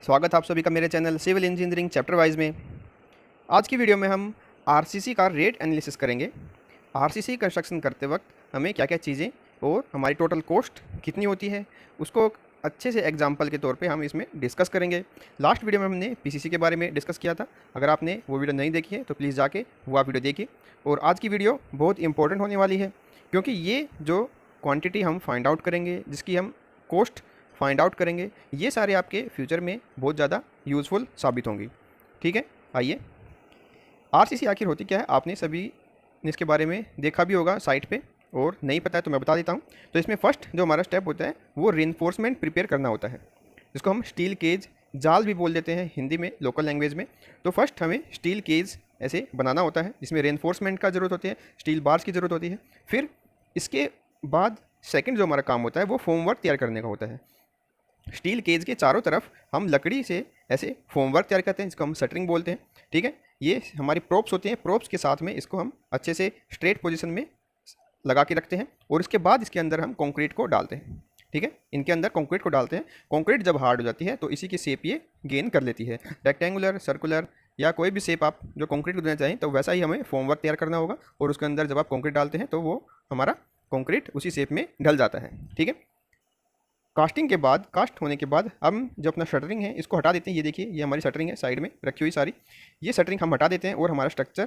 स्वागत है आप सभी का मेरे channel civil engineering chapter wise में। आज की वीडियो में हम आरसीसी का रेट एनालिसिस करेंगे। आरसीसी कंस्ट्रक्शन करते वक्त हमें क्या क्या चीज़ें और हमारी टोटल कॉस्ट कितनी होती है उसको अच्छे से एग्जांपल के तौर पे हम इसमें डिस्कस करेंगे। लास्ट वीडियो में हमने पीसीसी के बारे में डिस्कस किया था। अगर आपने वो वीडियो नहीं देखी है तो प्लीज़ जाके वो वीडियो देखिए। और आज की वीडियो बहुत इंपॉर्टेंट होने वाली है क्योंकि ये जो क्वान्टिटी हम फाइंड आउट करेंगे, जिसकी हम कॉस्ट फाइंड आउट करेंगे, ये सारे आपके फ्यूचर में बहुत ज़्यादा यूज़फुल साबित होंगी। ठीक है, आइए आरसीसी आखिर होती क्या है, आपने सभी ने इसके बारे में देखा भी होगा साइट पे, और नहीं पता है तो मैं बता देता हूँ। तो इसमें फर्स्ट जो हमारा स्टेप होता है वो रेनफोर्समेंट प्रिपेयर करना होता है, जिसको हम स्टील केज जाल भी बोल देते हैं हिंदी में, लोकल लैंग्वेज में। तो फर्स्ट हमें स्टील केज ऐसे बनाना होता है जिसमें रेनफोर्समेंट का ज़रूरत होती है, स्टील बार्स की ज़रूरत होती है। फिर इसके बाद सेकेंड जो हमारा काम होता है वो फोमवर्क तैयार करने का होता है। स्टील केज के चारों तरफ हम लकड़ी से ऐसे फोमवर्क तैयार करते हैं जिसको हम शटरिंग बोलते हैं। ठीक है, ये हमारी प्रोप्स होती हैं, प्रोप्स के साथ में इसको हम अच्छे से स्ट्रेट पोजीशन में लगा के रखते हैं और इसके बाद इसके अंदर हम कंक्रीट को डालते हैं। ठीक है, इनके अंदर कंक्रीट को डालते हैं। कंक्रीट जब हार्ड हो जाती है तो इसी की शेप ये गेन कर लेती है, रेक्टेंगुलर, सर्कुलर या कोई भी शेप आप जो कंक्रीट को देना चाहें तो वैसा ही हमें फोमवर्क तैयार करना होगा। और उसके अंदर जब आप कंक्रीट डालते हैं तो वो हमारा कंक्रीट उसी शेप में ढल जाता है। ठीक है, कास्टिंग के बाद, कास्ट होने के बाद हम जो अपना शटरिंग है इसको हटा देते हैं। ये देखिए, ये हमारी शटरिंग है साइड में रखी हुई सारी, ये शटरिंग हम हटा देते हैं और हमारा स्ट्रक्चर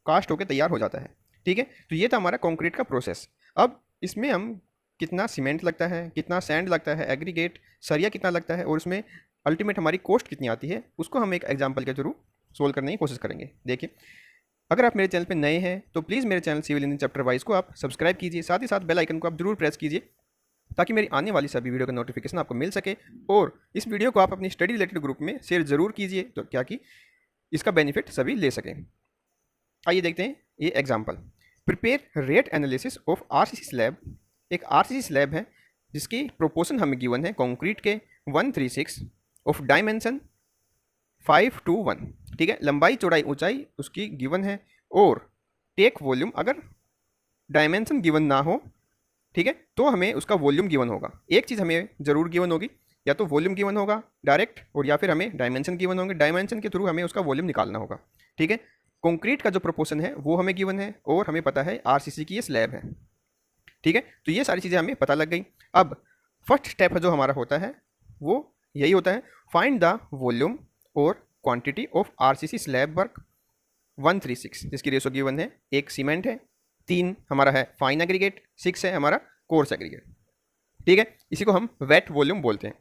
कास्ट होकर तैयार हो जाता है। ठीक है, तो ये था हमारा कंक्रीट का प्रोसेस। अब इसमें हम कितना सीमेंट लगता है, कितना सैंड लगता है, एग्रीगेट सरिया कितना लगता है और उसमें अल्टीमेट हमारी कॉस्ट कितनी आती है, उसको हम एक एग्जाम्पल के थ्रू सोल्व करने की कोशिश करेंगे। देखिए, अगर आप मेरे चैनल पर नए हैं तो प्लीज़ मेरे channel civil engineering chapter wise को आप सब्सक्राइब कीजिए, साथ ही साथ बेल आइकन को आप जरूर प्रेस कीजिए ताकि मेरी आने वाली सभी वीडियो का नोटिफिकेशन आपको मिल सके। और इस वीडियो को आप अपनी स्टडी रिलेटेड ग्रुप में शेयर जरूर कीजिए तो क्या कि इसका बेनिफिट सभी ले सकें। आइए देखते हैं ये example. Prepare rate analysis of RCC slab. एक आरसीसी स्लैब है जिसकी प्रोपोर्शन हमें गिवन है कंक्रीट के 136 ऑफ डायमेंशन 5:1। ठीक है, लंबाई चौड़ाई ऊंचाई उसकी गिवन है और टेक वॉल्यूम, अगर डायमेंशन गिवन ना हो, ठीक है, तो हमें उसका वॉल्यूम गिवन होगा। एक चीज़ हमें ज़रूर गिवन होगी, या तो वॉल्यूम गिवन होगा डायरेक्ट, और या फिर हमें डायमेंशन गिवन होंगे, डायमेंशन के थ्रू हमें उसका वॉल्यूम निकालना होगा। ठीक है, कंक्रीट का जो प्रोपोर्शन है वो हमें गिवन है और हमें पता है आरसीसी की ये स्लैब है। ठीक है, तो ये सारी चीज़ें हमें पता लग गई। अब फर्स्ट स्टेप जो हमारा होता है वो यही होता है, फाइंड द वॉल्यूम और quantity of RCC slab work 136, जिसकी रेशो गिवन है, 1 सीमेंट है, 3 हमारा है फाइन एग्रीगेट, 6 है हमारा कोर्स एग्रीगेट। ठीक है, इसी को हम वेट वॉल्यूम बोलते हैं।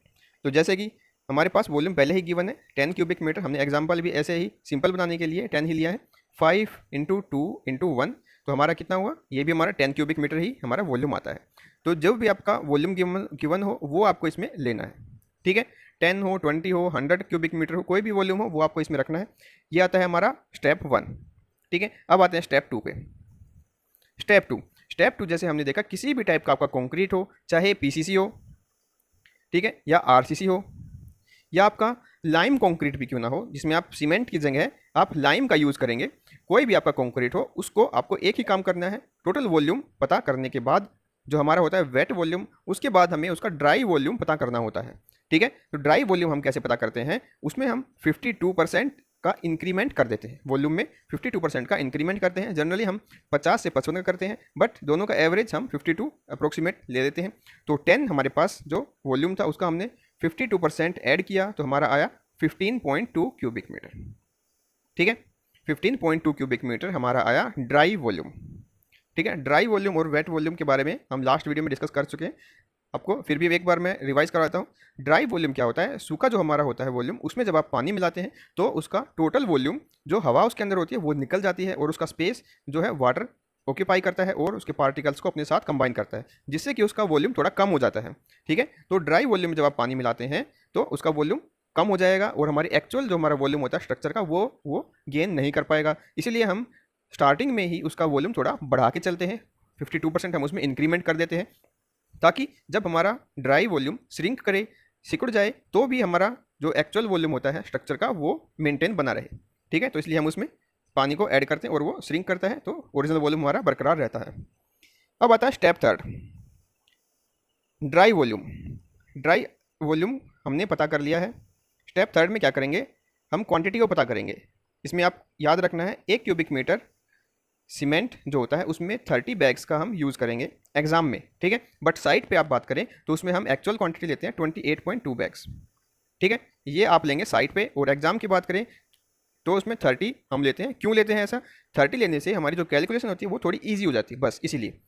तो जैसे कि हमारे पास वॉल्यूम पहले ही गिवन है 10 क्यूबिक मीटर, हमने एग्जांपल भी ऐसे ही सिंपल बनाने के लिए 10 ही लिया है। 5 × 2 × 1 तो हमारा कितना हुआ, ये भी हमारा 10 क्यूबिक मीटर ही हमारा वॉल्यूम आता है। तो जब भी आपका वॉल्यूम गिवन हो वो आपको इसमें लेना है। ठीक है, 10 हो, 20 हो, 100 क्यूबिक मीटर हो, कोई भी वॉल्यूम हो वो आपको इसमें रखना है। ये आता है हमारा स्टेप 1। ठीक है, अब आते हैं स्टेप 2 पे। स्टेप टू जैसे हमने देखा, किसी भी टाइप का आपका कंक्रीट हो, चाहे पीसीसी हो, ठीक है, या आरसीसी हो, या आपका लाइम कंक्रीट भी क्यों ना हो, जिसमें आप सीमेंट की जगह आप लाइम का यूज़ करेंगे, कोई भी आपका कंक्रीट हो, उसको आपको एक ही काम करना है, टोटल वॉल्यूम पता करने के बाद जो हमारा होता है वेट वॉल्यूम, उसके बाद हमें उसका ड्राई वॉल्यूम पता करना होता है। ठीक है, तो ड्राई वॉल्यूम हम कैसे पता करते हैं, उसमें हम 52% का इंक्रीमेंट कर देते हैं। वॉल्यूम में 52% का इंक्रीमेंट करते हैं। जनरली हम 50 से 55 का करते हैं, बट दोनों का एवरेज हम 52 अप्रोक्सीमेट ले लेते हैं। तो 10 हमारे पास जो वॉल्यूम था उसका हमने 52% ऐड किया तो हमारा आया 15.2 क्यूबिक मीटर। ठीक है, 15.2 क्यूबिक मीटर हमारा आया ड्राई वॉल्यूम। ठीक है, ड्राई वॉल्यूम और वेट वॉल्यूम के बारे में हम लास्ट वीडियो में डिस्कस कर चुके हैं। आपको फिर भी एक बार मैं रिवाइज करवाता हूँ। ड्राई वॉल्यूम क्या होता है, सूखा जो हमारा होता है वॉल्यूम, उसमें जब आप पानी मिलाते हैं तो उसका टोटल वॉल्यूम जो हवा उसके अंदर होती है वो निकल जाती है और उसका स्पेस जो है वाटर ऑक्यूपाई करता है और उसके पार्टिकल्स को अपने साथ कंबाइन करता है, जिससे कि उसका वॉल्यूम थोड़ा कम हो जाता है। ठीक है, तो ड्राई वॉल्यूम जब आप पानी मिलाते हैं तो उसका वॉल्यूम कम हो जाएगा और हमारी एक्चुअल जो हमारा वॉल्यूम होता है स्ट्रक्चर का वो गेन नहीं कर पाएगा। इसीलिए हम स्टार्टिंग में ही उसका वॉल्यूम थोड़ा बढ़ा के चलते हैं, 52% हम उसमें इंक्रीमेंट कर देते हैं, ताकि जब हमारा ड्राई वॉल्यूम श्रिंक करे, सिकुड़ जाए, तो भी हमारा जो एक्चुअल वॉल्यूम होता है स्ट्रक्चर का वो मेंटेन बना रहे। ठीक है, तो इसलिए हम उसमें पानी को ऐड करते हैं और वो श्रिंक करता है तो ओरिजिनल वॉल्यूम हमारा बरकरार रहता है। अब आता है step 3, dry volume. Dry volume हमने पता कर लिया है, स्टेप थर्ड में क्या करेंगे, हम क्वांटिटी को पता करेंगे। इसमें आप याद रखना है 1 क्यूबिक मीटर सीमेंट जो होता है उसमें 30 बैग्स का हम यूज़ करेंगे एग्जाम में, ठीक है। बट साइट पे आप बात करें तो उसमें हम एक्चुअल क्वांटिटी लेते हैं 28.2 बैग्स, ठीक है। ये आप लेंगे साइट पे। और एग्जाम की बात करें तो उसमें 30 हम लेते हैं। क्यों लेते हैं ऐसा? 30 लेने से हमारी जो कैलकुलेशन होती है वो थोड़ी ईजी हो जाती है, बस इसीलिए,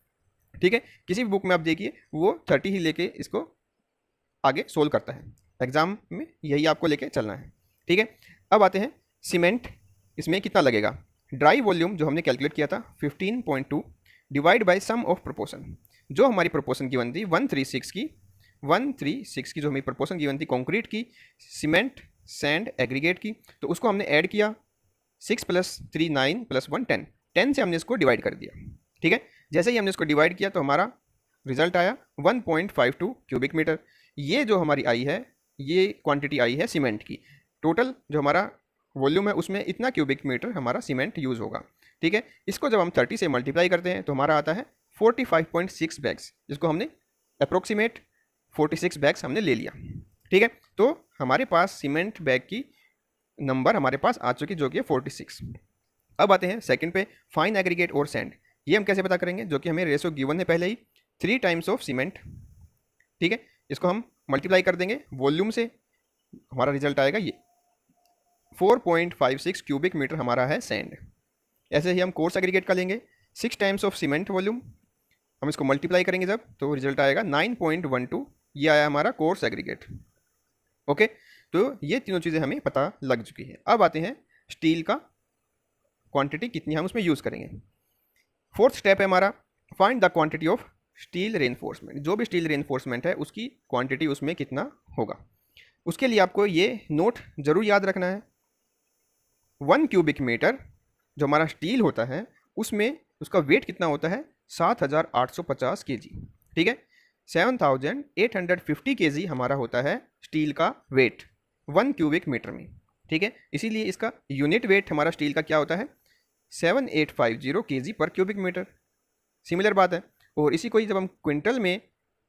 ठीक है। किसी भी बुक में आप देखिए वो 30 ही लेके इसको आगे सोल्व करता है। एग्जाम में यही आपको लेके चलना है, ठीक है। अब आते हैं सीमेंट, इसमें कितना लगेगा। ड्राई वॉल्यूम जो हमने कैलकुलेट किया था 15.2 divide by sum of proportion, जो हमारी प्रोपोर्शन गिवन थी 136 की जो हमारी प्रोपोर्शन गिवन थी कंक्रीट की, सीमेंट, सैंड, एग्रीगेट की, तो उसको हमने ऐड किया 6 + 3 9 + 1 10, 10 से हमने इसको डिवाइड कर दिया, ठीक है। जैसे ही हमने इसको डिवाइड किया तो हमारा रिजल्ट आया 1.52 क्यूबिक मीटर। ये जो हमारी आई है, ये क्वांटिटी आई है सीमेंट की। टोटल जो हमारा वॉल्यूम है उसमें इतना क्यूबिक मीटर हमारा सीमेंट यूज़ होगा, ठीक है। इसको जब हम 30 से मल्टीप्लाई करते हैं तो हमारा आता है 45.6 बैग्स, जिसको हमने अप्रोक्सीमेट 46 बैग्स हमने ले लिया, ठीक है। तो हमारे पास सीमेंट बैग की नंबर हमारे पास आ चुकी जो कि है 46। अब आते हैं सेकंड पे, फाइन एग्रीगेट और सैंड। ये हम कैसे पता करेंगे, जो कि हमें रेशो गिवन है पहले ही 3 टाइम्स ऑफ सीमेंट, ठीक है। इसको हम मल्टीप्लाई कर देंगे वॉल्यूम से, हमारा रिजल्ट आएगा ये 4.56 क्यूबिक मीटर हमारा है सैंड। ऐसे ही हम कोर्स एग्रीगेट का लेंगे 6 टाइम्स ऑफ सीमेंट वॉल्यूम, हम इसको मल्टीप्लाई करेंगे जब तो रिजल्ट आएगा 9.12, ये आया हमारा कोर्स एग्रीगेट, ओके। तो ये तीनों चीज़ें हमें पता लग चुकी है। अब आते हैं स्टील का क्वांटिटी कितनी हम उसमें यूज़ करेंगे। फोर्थ स्टेप है हमारा, find the quantity of steel reinforcement. जो भी स्टील रेनफोर्समेंट है उसकी क्वांटिटी उसमें कितना होगा, उसके लिए आपको ये नोट जरूर याद रखना है। 1 क्यूबिक मीटर जो हमारा स्टील होता है उसमें उसका वेट कितना होता है 7850 kg, ठीक है। 7850 kg हमारा होता है स्टील का वेट 1 क्यूबिक मीटर में, ठीक है। इसीलिए इसका यूनिट वेट हमारा स्टील का क्या होता है 7850 kg पर क्यूबिक मीटर। सिमिलर बात है। और इसी को ही जब हम क्विंटल में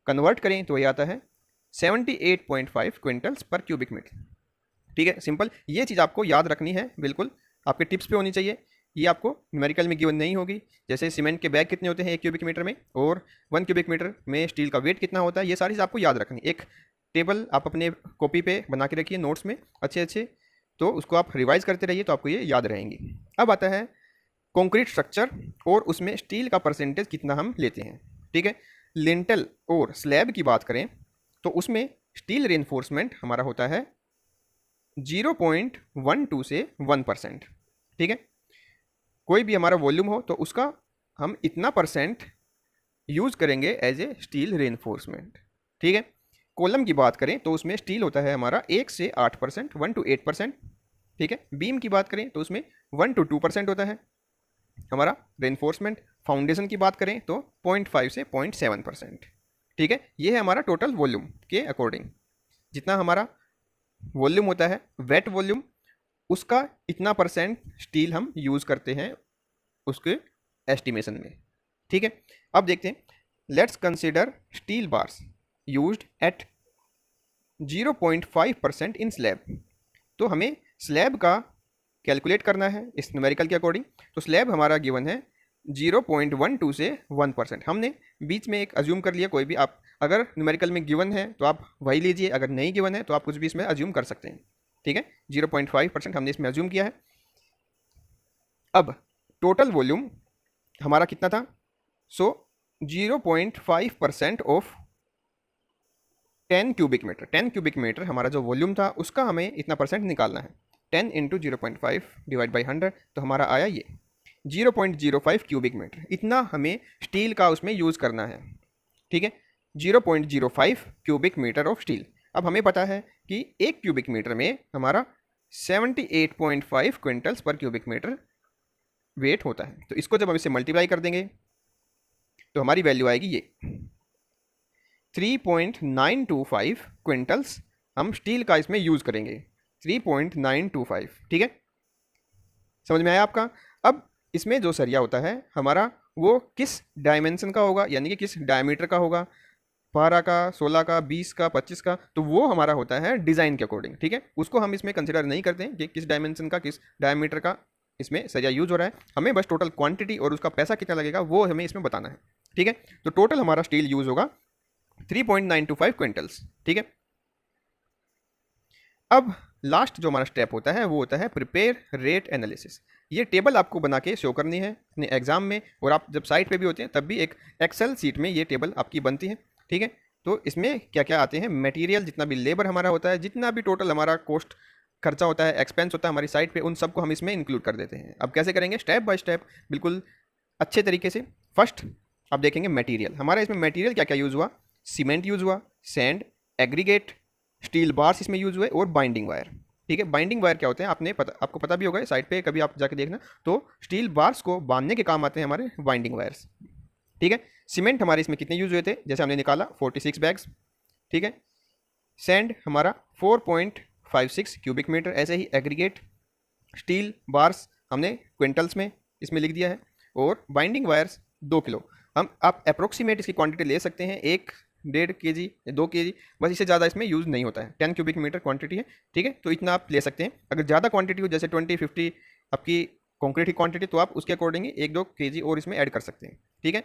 कन्वर्ट करें तो ये आता है 78.5 क्विंटल्स पर क्यूबिक मीटर, ठीक है। सिंपल, ये चीज़ आपको याद रखनी है, बिल्कुल आपके टिप्स पे होनी चाहिए। ये आपको न्यूमेरिकल में गिवन नहीं होगी। जैसे सीमेंट के बैग कितने होते हैं 1 क्यूबिक मीटर में, और 1 क्यूबिक मीटर में स्टील का वेट कितना होता है, ये सारी चीज़ आपको याद रखनी। एक टेबल आप अपने कॉपी पे बना के रखिए नोट्स में अच्छे, तो उसको आप रिवाइज करते रहिए तो आपको ये याद रहेंगी। अब आता है कंक्रीट स्ट्रक्चर और उसमें स्टील का परसेंटेज कितना हम लेते हैं, ठीक है। लिंटल और स्लैब की बात करें तो उसमें स्टील रेनफोर्समेंट हमारा होता है 0.12 से 1%, ठीक है। कोई भी हमारा वॉल्यूम हो तो उसका हम इतना परसेंट यूज़ करेंगे एज ए स्टील रेनफोर्समेंट, ठीक है। कॉलम की बात करें तो उसमें स्टील होता है हमारा 1 से 8%, 1 to 8%, ठीक है। बीम की बात करें तो उसमें 1 to 2% होता है हमारा रेनफोर्समेंट। फाउंडेशन की बात करें तो 0.5 से 0.7%, ठीक है। ये है हमारा टोटल वॉल्यूम के अकॉर्डिंग। जितना हमारा वॉल्यूम होता है वेट वॉल्यूम, उसका इतना परसेंट स्टील हम यूज़ करते हैं उसके एस्टिमेशन में, ठीक है। अब देखते हैं, let's consider steel bars used eight 0.5% in slab. तो हमें स्लैब का कैलकुलेट करना है इस न्यूमेरिकल के अकॉर्डिंग। तो स्लैब हमारा गिवन है 0.12 से 1%। हमने बीच में एक अज्यूम कर लिया, कोई भी आप अगर न्यूमेरिकल में गिवन है तो आप वही लीजिए, अगर नहीं गिवन है तो आप कुछ भी इसमें अज्यूम कर सकते हैं, ठीक है। 0.5% हमने इसमें अज्यूम किया है। अब टोटल वॉल्यूम हमारा कितना था, 0.5% of 10 cubic metre. 10 cubic metre हमारा जो वॉल्यूम था उसका हमें इतना परसेंट निकालना है। 10 × 0.5 डिवाइड बाई 100, तो हमारा आया ये 0.05 क्यूबिक मीटर। इतना हमें स्टील का उसमें यूज़ करना है, ठीक है। 0.05 क्यूबिक मीटर ऑफ स्टील। अब हमें पता है कि 1 क्यूबिक मीटर में हमारा 78.5 क्विंटल्स पर क्यूबिक मीटर वेट होता है। तो इसको जब हम इसे मल्टीप्लाई कर देंगे तो हमारी वैल्यू आएगी ये 3.925 क्विंटल्स हम स्टील का इसमें यूज़ करेंगे, 3.925, ठीक है। समझ में आया आपका। अब इसमें जो सरिया होता है हमारा वो किस डायमेंशन का होगा, यानी कि किस डायमीटर का होगा, 12 का, 16 का, 20 का, 25 का, तो वो हमारा होता है डिज़ाइन के अकॉर्डिंग। ठीक है, उसको हम इसमें कंसिडर नहीं करते हैं कि किस डायमेंशन का, किस डायमीटर का इसमें सरिया यूज हो रहा है। हमें बस टोटल क्वांटिटी और उसका पैसा कितना लगेगा वो हमें इसमें बताना है। ठीक है, तो टोटल हमारा स्टील यूज होगा 3.925 क्विंटल्स। ठीक है, अब लास्ट जो हमारा स्टेप होता है वो होता है प्रिपेयर रेट एनालिसिस। ये टेबल आपको बना के शो करनी है अपने एग्जाम में, और आप जब साइट पे भी होते हैं तब भी एक एक्सेल सीट में ये टेबल आपकी बनती है। ठीक है, तो इसमें क्या क्या आते हैं, मटेरियल, जितना भी लेबर हमारा होता है, जितना भी टोटल हमारा कॉस्ट खर्चा होता है, एक्सपेंस होता है हमारी साइट पे, उन सबको हम इसमें इंक्लूड कर देते हैं। अब कैसे करेंगे, स्टेप बाय स्टेप, बिल्कुल अच्छे तरीके से। फर्स्ट आप देखेंगे मटेरियल, हमारा इसमें मटेरियल क्या क्या यूज़ हुआ, सीमेंट यूज़ हुआ, सैंड, एग्रीगेट, स्टील बार्स इसमें यूज़ हुए, और बाइंडिंग वायर। ठीक है, बाइंडिंग वायर क्या होते हैं आपको पता भी होगा, साइड पे कभी आप जाके देखना, तो स्टील बार्स को बांधने के काम आते हैं हमारे बाइंडिंग वायर्स। ठीक है, सीमेंट हमारे इसमें कितने यूज हुए थे, जैसे हमने निकाला 46 बैग्स। ठीक है, सैंड हमारा 4.56 क्यूबिक मीटर। ऐसे ही एग्रीगेट, स्टील बार्स हमने क्विंटल्स में इसमें लिख दिया है, और बाइंडिंग वायर्स 2 किलो। आप अप्रोक्सीमेट इसकी क्वांटिटी ले सकते हैं, 1-1.5 kg, 2 kg, बस इससे ज़्यादा इसमें यूज़ नहीं होता है। 10 क्यूबिक मीटर क्वांटिटी है। ठीक है, तो इतना आप ले सकते हैं। अगर ज़्यादा क्वांटिटी हो, जैसे 20-50 आपकी कंक्रीट की क्वांटिटी, तो आप उसके अकॉर्डिंग 1-2 kg और इसमें ऐड कर सकते हैं। ठीक है,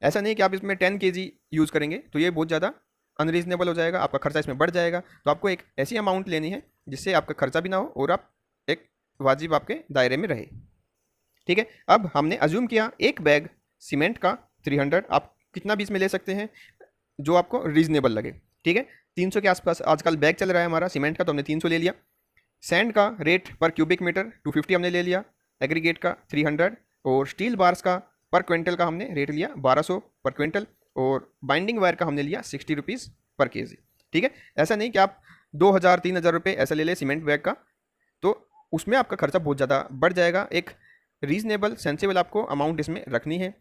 ऐसा नहीं कि आप इसमें 10 kg यूज़ करेंगे तो ये बहुत ज़्यादा अनरीजनेबल हो जाएगा, आपका खर्चा इसमें बढ़ जाएगा। तो आपको एक ऐसी अमाउंट लेनी है जिससे आपका खर्चा भी ना हो और आप एक वाजिब आपके दायरे में रहे। ठीक है, अब हमने अज्यूम किया एक बैग सीमेंट का 300, आप कितना भी इसमें ले सकते हैं जो आपको रीजनेबल लगे। ठीक है, 300 के आसपास आजकल बैग चल रहा है हमारा सीमेंट का, तो हमने 300 ले लिया। सैंड का रेट पर क्यूबिक मीटर 250 हमने ले लिया, एग्रीगेट का 300, और स्टील बार्स का पर क्विंटल का हमने रेट लिया 1200 पर क्विंटल, और बाइंडिंग वायर का हमने लिया 60 रुपीज़ पर केजी। ठीक है, ऐसा नहीं कि आप 2000-3000 रुपये ऐसा ले लें सीमेंट बैग का, तो उसमें आपका खर्चा बहुत ज़्यादा बढ़ जाएगा। एक रीजनेबल सेंसिबल आपको अमाउंट इसमें रखनी है।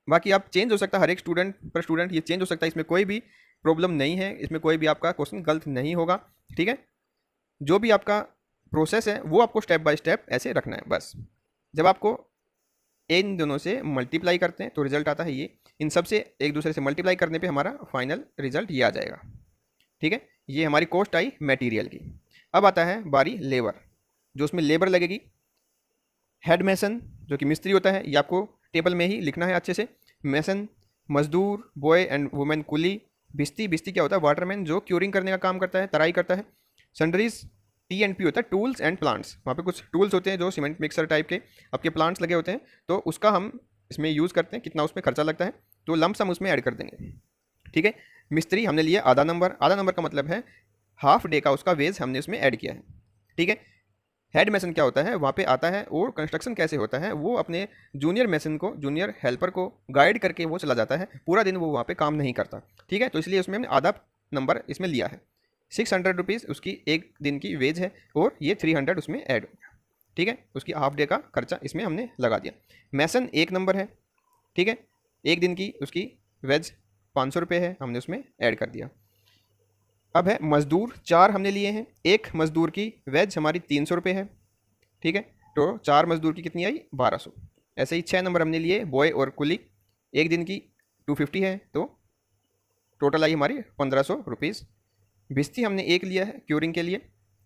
बाकी आप चेंज हो सकता है, हर एक स्टूडेंट पर स्टूडेंट ये चेंज हो सकता है, इसमें कोई भी प्रॉब्लम नहीं है, इसमें कोई भी आपका क्वेश्चन गलत नहीं होगा। ठीक है, जो भी आपका प्रोसेस है वो आपको स्टेप बाय स्टेप ऐसे रखना है बस। जब आपको इन दोनों से मल्टीप्लाई करते हैं तो रिजल्ट आता है ये, इन सब से एक दूसरे से मल्टीप्लाई करने पे हमारा फाइनल रिजल्ट ये आ जाएगा। ठीक है, ये हमारी कॉस्ट आई मटेरियल की। अब आता है बारी लेबर, जो उसमें लेबर लगेगी। हेड मैसन जो कि मिस्त्री होता है, ये आपको टेबल में ही लिखना है अच्छे से। मैसन, मजदूर, बॉय एंड वुमेन कुली, भिस्ती, भिस्ती क्या होता है, वाटरमैन जो क्यूरिंग करने का काम करता है, तराई करता है। सन्ड्रीज, T&P होता है टूल्स एंड प्लांट्स, वहाँ पे कुछ टूल्स होते हैं जो सीमेंट मिक्सर टाइप के आपके प्लांट्स लगे होते हैं, तो उसका हम इसमें यूज़ करते हैं, कितना उसमें खर्चा लगता है तो लम्प सम उसमें ऐड कर देंगे। ठीक है, मिस्त्री हमने लिया आधा नंबर, आधा नंबर का मतलब है हाफ डे का उसका वेज हमने उसमें ऐड किया है। ठीक है, हेड मैसन क्या होता है, वहाँ पे आता है, और कंस्ट्रक्शन कैसे होता है, वो अपने जूनियर मैसन को, जूनियर हेल्पर को गाइड करके वो चला जाता है, पूरा दिन वो वहाँ पे काम नहीं करता। ठीक है, तो इसलिए उसमें हमने आधा नंबर इसमें लिया है। 600 रुपीज़ उसकी एक दिन की वेज है, और ये 300 उसमें ऐड हो गया। ठीक है, उसकी हाफ डे का खर्चा इसमें हमने लगा दिया। मैसन 1 नंबर है। ठीक है, एक दिन की उसकी वेज 500 रुपये है, हमने उसमें ऐड कर दिया। अब है मज़दूर, 4 हमने लिए हैं, एक मज़दूर की वेज हमारी 300 रुपये है। ठीक है, तो 4 मज़दूर की कितनी आई, 1200। ऐसे ही 6 नंबर हमने लिए बॉय और कुली, एक दिन की 250 है, तो टोटल आई हमारी 1500 रुपीज़। भिस्ती हमने एक लिया है क्यूरिंग के लिए,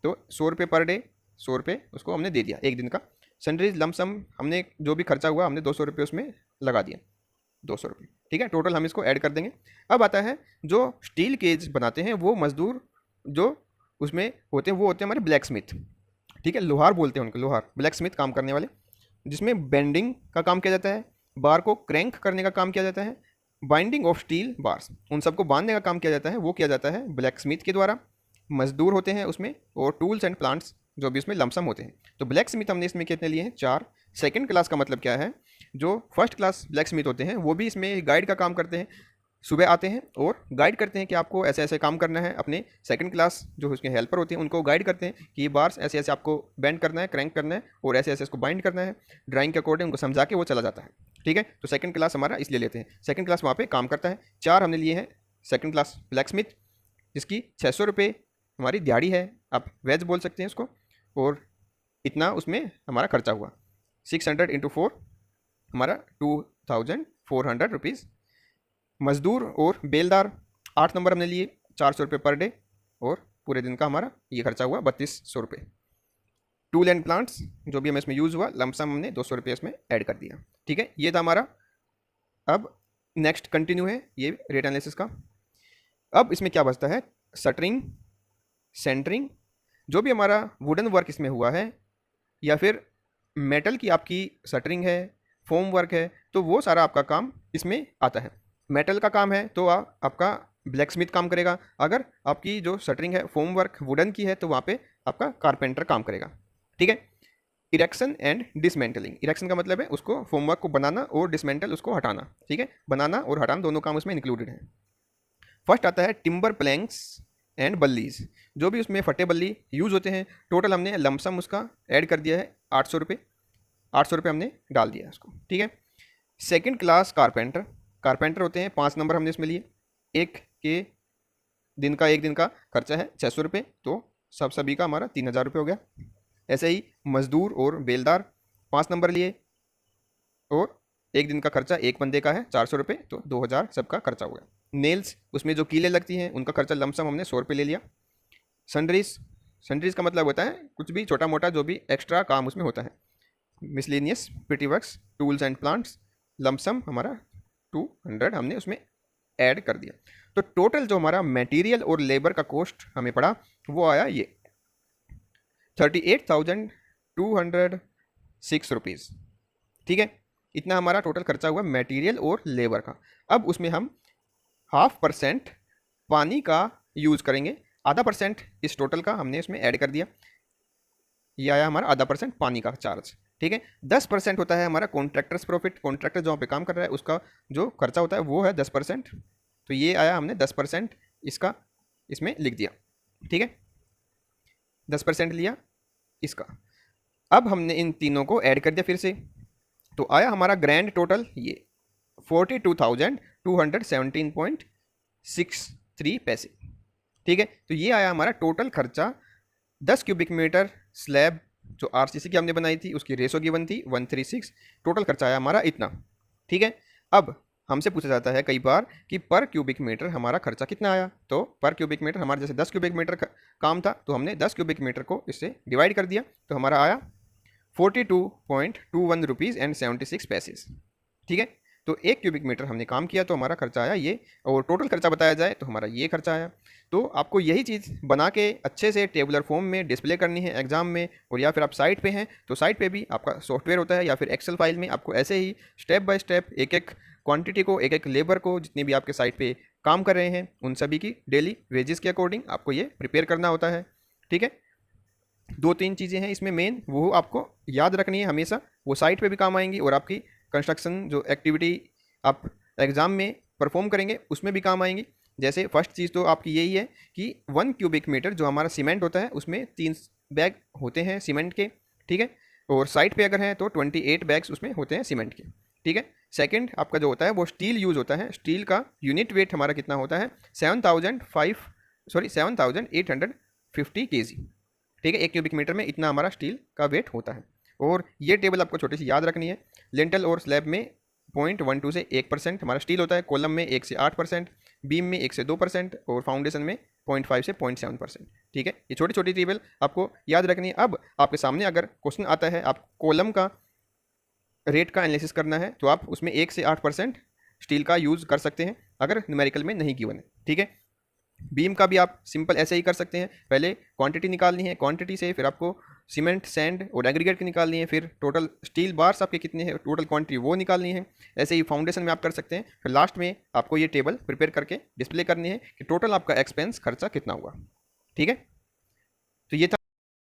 तो 100 रुपये पर डे, 100 रुपये उसको हमने दे दिया एक दिन का। सन्ड्रीज लमसम हमने जो भी खर्चा हुआ हमने 200 रुपये उसमें लगा दिया, 200 रुपये। ठीक है, टोटल हम इसको ऐड कर देंगे। अब आता है जो स्टील केज बनाते हैं वो मज़दूर जो उसमें होते हैं वो होते हैं हमारे ब्लैक स्मिथ। ठीक है, लोहार बोलते हैं उनको, लोहार, ब्लैक स्मिथ काम करने वाले, जिसमें बेंडिंग का काम किया जाता है, बार को क्रैंक करने का काम किया जाता है, बाइंडिंग ऑफ स्टील बार्स उन सबको बांधने का काम किया जाता है, वो किया जाता है ब्लैक स्मिथ के द्वारा। मजदूर होते हैं उसमें, और टूल्स एंड प्लांट्स जो भी उसमें लमसम होते हैं। तो ब्लैक स्मिथ हमने इसमें कितने लिए हैं, 4। सेकंड क्लास का मतलब क्या है, जो फर्स्ट क्लास ब्लैक स्मिथ होते हैं वो भी इसमें गाइड का काम करते हैं, सुबह आते हैं और गाइड करते हैं कि आपको ऐसे ऐसे काम करना है। अपने सेकंड क्लास जो उसके हेल्पर होते हैं उनको गाइड करते हैं कि ये बार्स ऐसे ऐसे आपको बेंड करना है, क्रैंक करना है, और ऐसे ऐसे इसको बाइंड करना है, ड्राइंग के अकॉर्डिंग उनको समझा के वो चला जाता है। ठीक है, तो सेकंड क्लास हमारा इसलिए लेते हैं, सेकंड क्लास वहाँ पे काम करता है। 4 हमने लिए हैं सेकंड क्लास ब्लैक स्मिथ, जिसकी 600 रुपये हमारी दिहाड़ी है, आप वेज बोल सकते हैं उसको, और इतना उसमें हमारा खर्चा हुआ। 600 × 4 हमारा 2400 रुपीज़ मजदूर और बेलदार 8 नंबर हमने लिए, 400 रुपये पर डे, और पूरे दिन का हमारा ये खर्चा हुआ 3200 रुपये। टूल एंड प्लांट्स जो भी हमें इसमें यूज़ हुआ, लमसम हमने 200 रुपये इसमें ऐड कर दिया। ठीक है, ये था हमारा। अब नेक्स्ट कंटिन्यू है ये रेट एनालिसिस का। अब इसमें क्या बचता है, शटरिंग, सेंटरिंग, जो भी हमारा वुडन वर्क इसमें हुआ है या फिर मेटल की आपकी शटरिंग है, फोम वर्क है, तो वो सारा आपका काम इसमें आता है। मेटल का काम है तो आपका ब्लैक स्मिथ काम करेगा। अगर आपकी जो शटरिंग है फोम वर्क वुडन की है तो वहाँ पे आपका कारपेंटर काम करेगा। ठीक है। इरेक्शन एंड डिसमेंटलिंग, इरेक्शन का मतलब है उसको फोम वर्क को बनाना और डिसमेंटल उसको हटाना। ठीक है, बनाना और हटाना दोनों काम उसमें इंक्लूडेड हैं। फर्स्ट आता है टिम्बर प्लैंक्स एंड बल्लीज, जो भी उसमें फटे बल्ली यूज़ होते हैं। टोटल हमने लमसम उसका ऐड कर दिया है 800 रुपये, 800 रुपये हमने डाल दिया उसको। ठीक है। सेकंड क्लास कारपेंटर, कारपेंटर होते हैं 5 नंबर हमने इसमें लिए। एक दिन का खर्चा है 600 रुपये, तो सभी का हमारा 3000 रुपये हो गया। ऐसे ही मजदूर और बेलदार 5 नंबर लिए, और एक दिन का खर्चा एक बंदे का है 400 रुपये, तो 2000 सबका खर्चा हो गया। नेल्स, उसमें जो कीलें लगती हैं उनका खर्चा लमसम हमने 100 रुपये ले लिया। सनड्रीज, सनड्रीज का मतलब होता है कुछ भी छोटा मोटा जो भी एक्स्ट्रा काम उसमें होता है। मिसलेनियस पेटी works, tools and plants, lump sum हमारा 200 हमने उसमें ऐड कर दिया। तो टोटल जो हमारा मटेरियल और लेबर का कॉस्ट हमें पड़ा वो आया ये 38,206 रुपीज़। ठीक है, इतना हमारा टोटल खर्चा हुआ मटेरियल और लेबर का। अब उसमें हम 0.5% पानी का यूज़ करेंगे, आधा परसेंट इस टोटल का हमने इसमें ऐड कर दिया। ये आया हमारा आधा परसेंट पानी का चार्ज। ठीक है, 10% होता है हमारा कॉन्ट्रैक्टर्स प्रॉफिट, कॉन्ट्रैक्टर जहाँ पे काम कर रहा है उसका जो खर्चा होता है वो है 10%। तो ये आया हमने 10% इसका इसमें लिख दिया। ठीक है, 10% लिया इसका। अब हमने इन तीनों को ऐड कर दिया फिर से, तो आया हमारा ग्रैंड टोटल ये 42,217.63 पैसे। ठीक है, तो ये आया हमारा टोटल खर्चा। 10 क्यूबिक मीटर स्लैब जो आरसीसी की हमने बनाई थी उसकी रेशो गिवन थी 136, टोटल खर्चा आया हमारा इतना। ठीक है, अब हमसे पूछा जाता है कई बार कि पर क्यूबिक मीटर हमारा खर्चा कितना आया। तो पर क्यूबिक मीटर हमारा जैसे 10 क्यूबिक मीटर काम था तो हमने 10 क्यूबिक मीटर को इससे डिवाइड कर दिया, तो हमारा आया 42.21 रुपीज़ एंड 76 पैसेस। ठीक है, तो 1 क्यूबिक मीटर हमने काम किया तो हमारा खर्चा आया ये, और टोटल खर्चा बताया जाए तो हमारा ये खर्चा आया। तो आपको यही चीज़ बना के अच्छे से टेबुलर फॉर्म में डिस्प्ले करनी है एग्जाम में, और या फिर आप साइट पे हैं तो साइट पे भी आपका सॉफ्टवेयर होता है या फिर एक्सेल फाइल में आपको ऐसे ही स्टेप बाय स्टेप एक एक क्वांटिटी को, एक एक लेबर को, जितने भी आपके साइट पे काम कर रहे हैं उन सभी की डेली वेजेस के अकॉर्डिंग आपको ये प्रिपेयर करना होता है। ठीक है, 2-3 चीज़ें हैं इसमें मेन, वो आपको याद रखनी है हमेशा, वो साइट पे भी काम आएंगी और आपकी कंस्ट्रक्शन जो एक्टिविटी आप एग्ज़ाम में परफॉर्म करेंगे उसमें भी काम आएंगी। जैसे फर्स्ट चीज़ तो आपकी यही है कि 1 क्यूबिक मीटर जो हमारा सीमेंट होता है उसमें 3 बैग होते हैं सीमेंट के। ठीक है, और साइट पे अगर हैं तो 28 बैग्स उसमें होते हैं सीमेंट के। ठीक है, सेकंड आपका जो होता है वो स्टील यूज़ होता है। स्टील का यूनिट वेट हमारा कितना होता है 7,850 kg। ठीक है, 1 क्यूबिक मीटर में इतना हमारा स्टील का वेट होता है। और ये टेबल आपको छोटी सी याद रखनी है। लिंटल और स्लैब में 0.12 से 1% हमारा स्टील होता है, कॉलम में 1 से 8%, बीम में 1 से 2% और फाउंडेशन में 0.5 से 0.7%। ठीक है, ये छोटी छोटी टेबल आपको याद रखनी है। अब आपके सामने अगर क्वेश्चन आता है आप कॉलम का रेट का एनालिसिस करना है तो आप उसमें 1 से 8% स्टील का यूज़ कर सकते हैं अगर न्यूमेरिकल में नहीं गिवन है। ठीक है, बीम का भी आप सिंपल ऐसे ही कर सकते हैं, पहले क्वांटिटी निकालनी है, क्वांटिटी से फिर आपको सीमेंट, सैंड और एग्रीगेट की निकालनी है, फिर टोटल स्टील बार्स आपके कितने हैं टोटल क्वांटिटी वो निकालनी है। ऐसे ही फाउंडेशन में आप कर सकते हैं, फिर लास्ट में आपको ये टेबल प्रिपेयर करके डिस्प्ले करनी है कि टोटल आपका एक्सपेंस खर्चा कितना हुआ। ठीक है, तो ये था